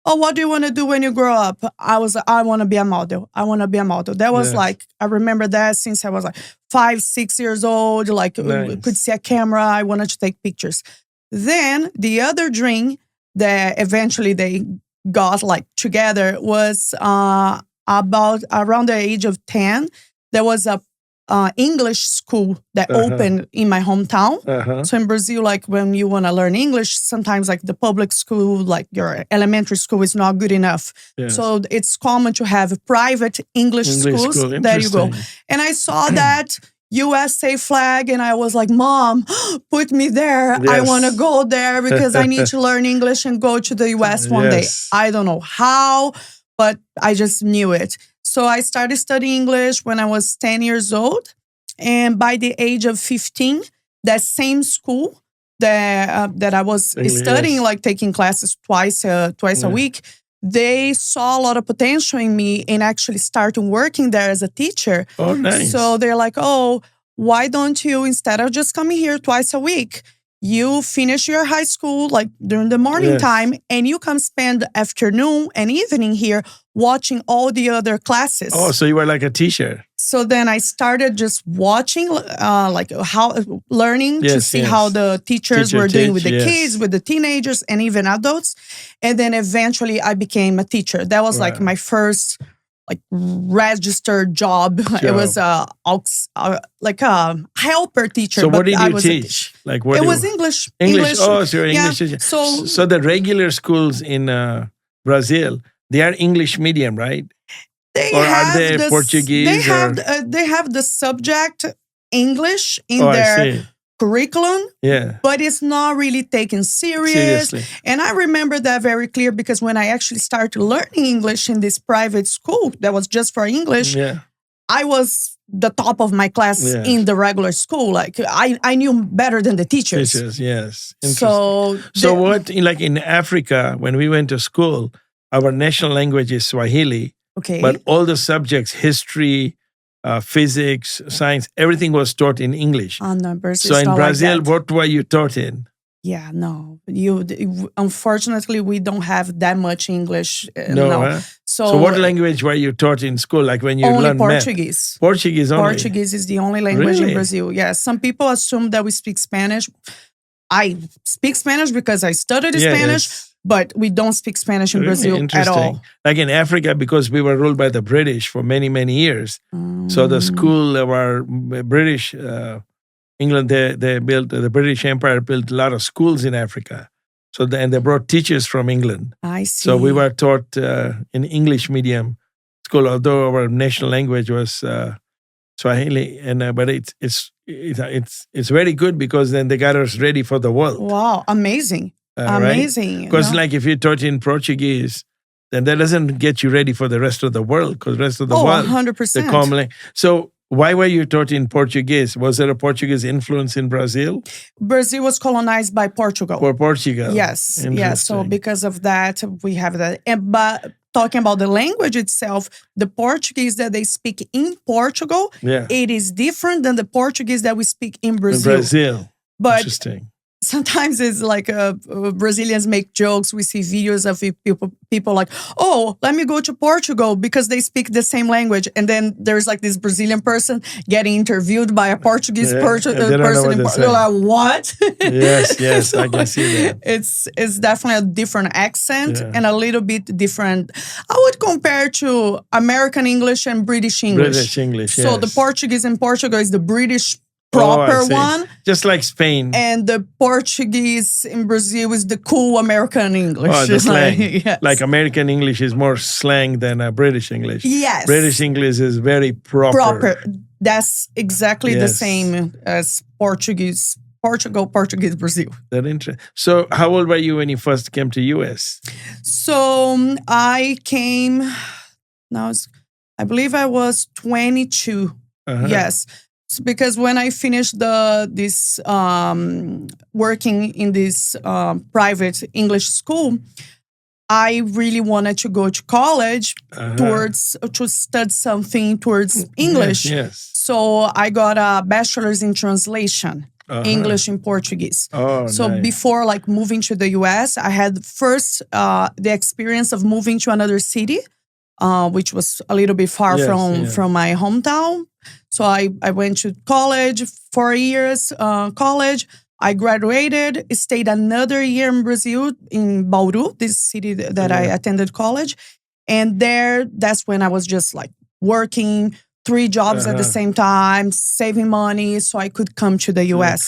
oh, what do you want to do when you grow up? I was, I want to be a model. I want to be a model. That was Yes. like, I remember that since I was like 5, 6 years old, like Nice. could see a camera. I wanted to take pictures. Then the other dream that eventually they got like together was about around the age of 10. There was a English school that opened in my hometown. So in Brazil, like when you want to learn English, sometimes like the public school, like your elementary school is not good enough. Yes. So it's common to have private English schools. school. There you go. Interesting. And I saw that USA flag and I was like, Mom, put me there. I Yes. want to go there because I need to learn English and go to the US one day. Yes. I don't know how, but I just knew it. So I started studying English when I was 10 years old. And by the age of 15, that same school that I was studying, Yes. like taking classes twice a week, they saw a lot of potential in me and actually started working there as a teacher. Oh, nice. So they're like, oh, why don't you, instead of just coming here twice a week, you finish your high school like during the morning Yes. time and you come spend the afternoon and evening here watching all the other classes. Oh, so you were like a teacher. So then I started just watching, like how learning to Yes, see yes. how the teachers Teacher were doing with teach, the yes. kids, with the teenagers, and even adults. And then eventually I became a teacher. That was like Wow. my first like registered job. It was like a helper teacher. So but what did I you was a teach? Like what? It do was you- English. English. Oh, so you're Yeah. English teacher. So So the regular schools in Brazil, they are English medium, right? they Or are have they this- Portuguese They have the subject English in Oh, I their see. curriculum, Yeah. but it's not really taken serious. Seriously. And I remember that very clear because when I actually started learning English in this private school that was just for English, Yeah. I was the top of my class Yes. in the regular school. Like I knew better than the teachers. Teachers, yes. Interesting. So, So what, like in Africa, when we went to school, our national language is Swahili, okay. but all the subjects, history, physics, science, everything was taught in English. numbers. So it's in not like Brazil, that. what were you taught in? Yeah, no. Unfortunately, we don't have that much English. No, No. huh? So, So what language were you taught in school? Like when you only learned math? Portuguese. Portuguese only. Portuguese is the only language Really? in Brazil. Yes. Some people assume that we speak Spanish. I speak Spanish because I studied Yeah, Spanish, yes. but we don't speak Spanish in Really Brazil at interesting. all. Like in Africa, because we were ruled by the British for many, many years. So the school of our British, England, they built, the British Empire built a lot of schools in Africa. So and they brought teachers from England. I see. So we were taught in English medium school, although our national language was Swahili. And but it's very good because then they got us ready for the world. Wow, amazing. Amazing. Because No? like if you're taught in Portuguese, then that doesn't get you ready for the rest of the world. Because the rest of the world, 100%. the common language. So why were you taught in Portuguese? Was there a Portuguese influence in Brazil Brazil was colonized by Portugal. or Portugal? Yes, yes. So Interesting. because of that, we have that. But talking about the language itself, the Portuguese that they speak in Portugal, Yeah. it is different than the Portuguese that we speak in In Brazil. Brazil. But Interesting. sometimes it's like Brazilians make jokes. We see videos of people like, oh, let me go to Portugal because they speak the same language. And then there's like this Brazilian person getting interviewed by a Portuguese Yeah, person. and they don't know person what in they're They're like, what? Yes, yes, So I can see that. It's definitely a different accent Yeah. and a little bit different. I would compare to American English and British English. British English, So the yes. Portuguese in Portugal is the British Oh, I proper see. one. Just like Spain. And the Portuguese in Brazil is the cool American English. Oh, the slang. Yes. Like American English is more slang than British English. Yes. British English is very proper. proper. That's exactly the Yes. same as Portuguese, Portugal, Portuguese, Brazil. That interesting. So, how old were you when you first came to US? So I came, I believe I was 22. Uh-huh. Yes. Because when I finished this working in this private English school, I really wanted to go to college to study something towards English. Yes. So I got a bachelor's in translation. English and Portuguese. Oh, So nice. before like moving to the US, I had first the experience of moving to another city, which was a little bit far from my hometown. So I went to college, 4 years college. I graduated, stayed another year in Brazil, in Bauru, this city that I attended college. And that's when I was just like working 3 jobs at the same time, saving money so I could come to the US.